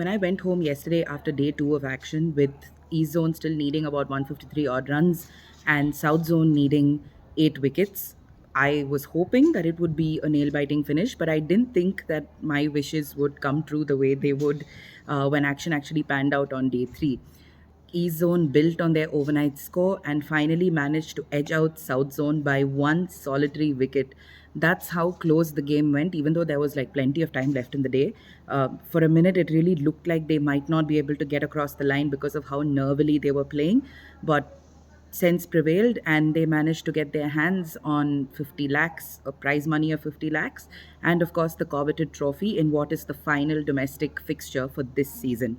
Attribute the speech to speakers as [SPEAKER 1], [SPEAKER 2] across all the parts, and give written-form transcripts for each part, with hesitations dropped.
[SPEAKER 1] When I went home yesterday after day two of action, with East Zone still needing about 153 odd runs and South Zone needing 8 wickets, I was hoping that it would be a nail biting finish, but I didn't think that my wishes would come true the way they would when action actually panned out on day three. East Zone built on their overnight score and finally managed to edge out South Zone by one solitary wicket. That's how close the game went, even though there was like plenty of time left in the day. For a minute, it really looked like they might not be able to get across the line because of how nervily they were playing. But sense prevailed and they managed to get their hands on 50 lakhs, a prize money of 50 lakhs, and of course the coveted trophy in what is the final domestic fixture for this season.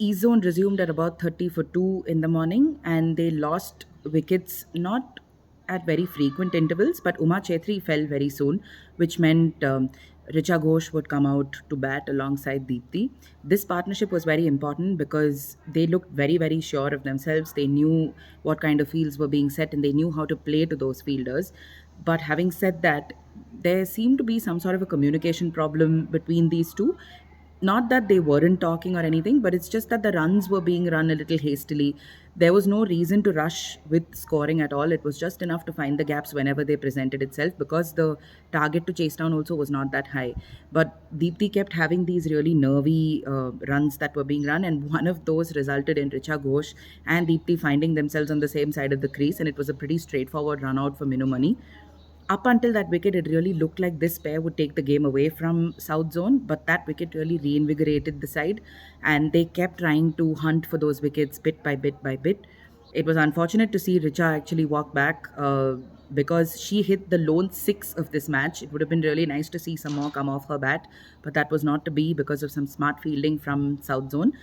[SPEAKER 1] E-Zone resumed at about 30 for 2 in the morning and they lost wickets not at very frequent intervals, but Uma Chetri fell very soon, which meant Richa Ghosh would come out to bat alongside Deepti. This partnership was very important because they looked very, very sure of themselves. They knew what kind of fields were being set and they knew how to play to those fielders. But having said that, there seemed to be some sort of a communication problem between these two. Not that they weren't talking or anything, but it's just that the runs were being run a little hastily. There was no reason to rush with scoring at all. It was just enough to find the gaps whenever they presented itself because the target to chase down also was not that high. But Deepti kept having these really nervy runs that were being run, and one of those resulted in Richa Ghosh and Deepti finding themselves on the same side of the crease, and it was a pretty straightforward run out for Minnu Mani. Up until that wicket, it really looked like this pair would take the game away from South Zone, but that wicket really reinvigorated the side, and they kept trying to hunt for those wickets bit by bit by bit. It was unfortunate to see Richa actually walk back because she hit the lone six of this match. It would have been really nice to see some more come off her bat, but that was not to be because of some smart fielding from South Zone.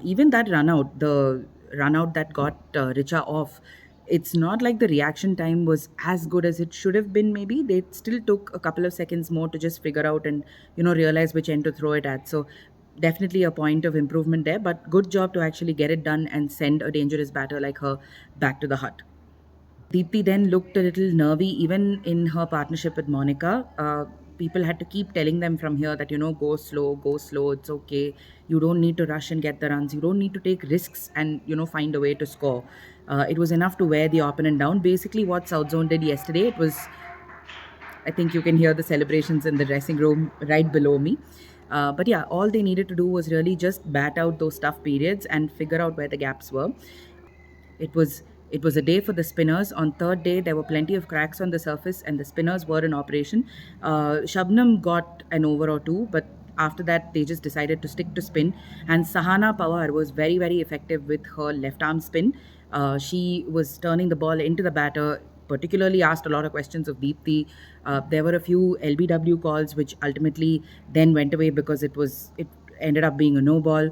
[SPEAKER 1] Even that run out, the run out that got Richa off, it's not like the reaction time was as good as it should have been. Maybe they still took a couple of seconds more to just figure out and realize which end to throw it at. So definitely a point of improvement there, but good job to actually get it done and send a dangerous batter like her back to the hut. Deepti then looked a little nervy, even in her partnership with Monica. People had to keep telling them from here that, go slow, it's okay. You don't need to rush and get the runs. You don't need to take risks and, find a way to score. It was enough to wear the opponent down. Basically, what South Zone did yesterday, it was, I think you can hear the celebrations in the dressing room right below me. But yeah, all they needed to do was really just bat out those tough periods and figure out where the gaps were. It was it was a day for the spinners. On third day, there were plenty of cracks on the surface, and the spinners were in operation. Shabnam got an over or two, but after that, they just decided to stick to spin. And Sahana Pawar was very, very effective with her left arm spin. She was turning the ball into the batter. Particularly asked a lot of questions of Deepti. There were a few LBW calls which ultimately then went away because it ended up being a no ball.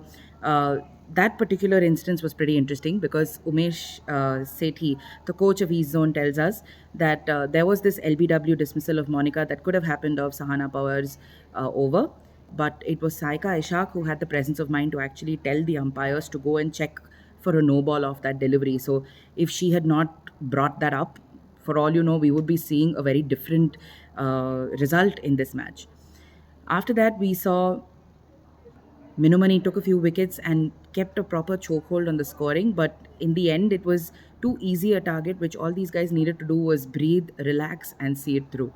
[SPEAKER 1] That particular instance was pretty interesting because Umesh Sethi, the coach of East Zone, tells us that there was this LBW dismissal of Monica that could have happened of Sahana Power's over, but it was Saika Ishaq who had the presence of mind to actually tell the umpires to go and check for a no ball off that delivery. So if she had not brought that up, for all you know, we would be seeing a very different result in this match. After that, we saw Minnu Mani took a few wickets and kept a proper chokehold on the scoring, but in the end, it was too easy a target, which all these guys needed to do was breathe, relax, and see it through.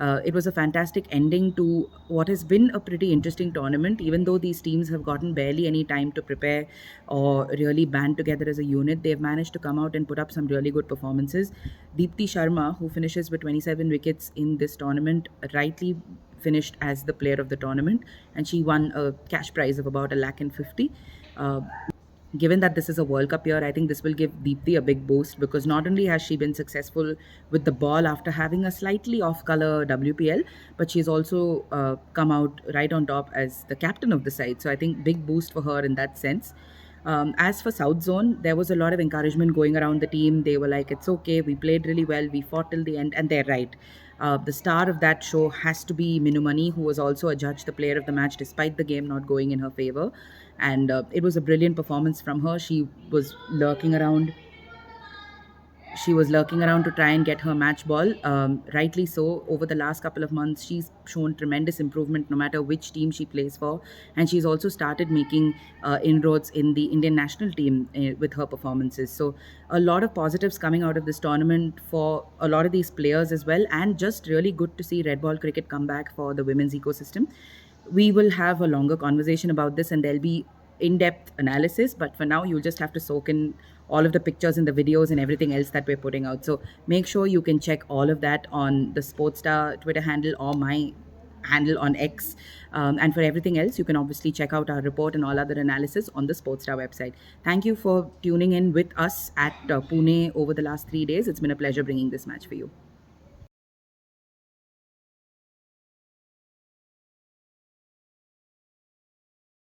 [SPEAKER 1] It was a fantastic ending to what has been a pretty interesting tournament, even though these teams have gotten barely any time to prepare or really band together as a unit. They've managed to come out and put up some really good performances. Deepti Sharma, who finishes with 27 wickets in this tournament, rightly finished as the player of the tournament, and she won a cash prize of about a lakh and 50. Uh, Given that this is a World Cup year, I think this will give Deepti a big boost because not only has she been successful with the ball after having a slightly off-color WPL, but she's also come out right on top as the captain of the side. So I think big boost for her in that sense. As for South Zone, there was a lot of encouragement going around the team. They were like, it's okay, we played really well, we fought till the end, and they're right. The star of that show has to be Minnu Mani, who was also adjudged the player of the match despite the game not going in her favor. And it was a brilliant performance from her. She was lurking around she was lurking around to try and get her match ball. Rightly so. Over the last couple of months, she's shown tremendous improvement no matter which team she plays for. And she's also started making inroads in the Indian national team with her performances. So, a lot of positives coming out of this tournament for a lot of these players as well. And just really good to see red ball cricket come back for the women's ecosystem. We will have a longer conversation about this, and there'll be in-depth analysis, but for now you'll just have to soak in all of the pictures and the videos and everything else that we're putting out. So make sure you can check all of that on the Sportstar Twitter handle or my handle on X. And for everything else, you can obviously check out our report and all other analysis on the Sportstar website. Thank you for tuning in with us at Pune over the last 3 days. It's been a pleasure bringing this match for you.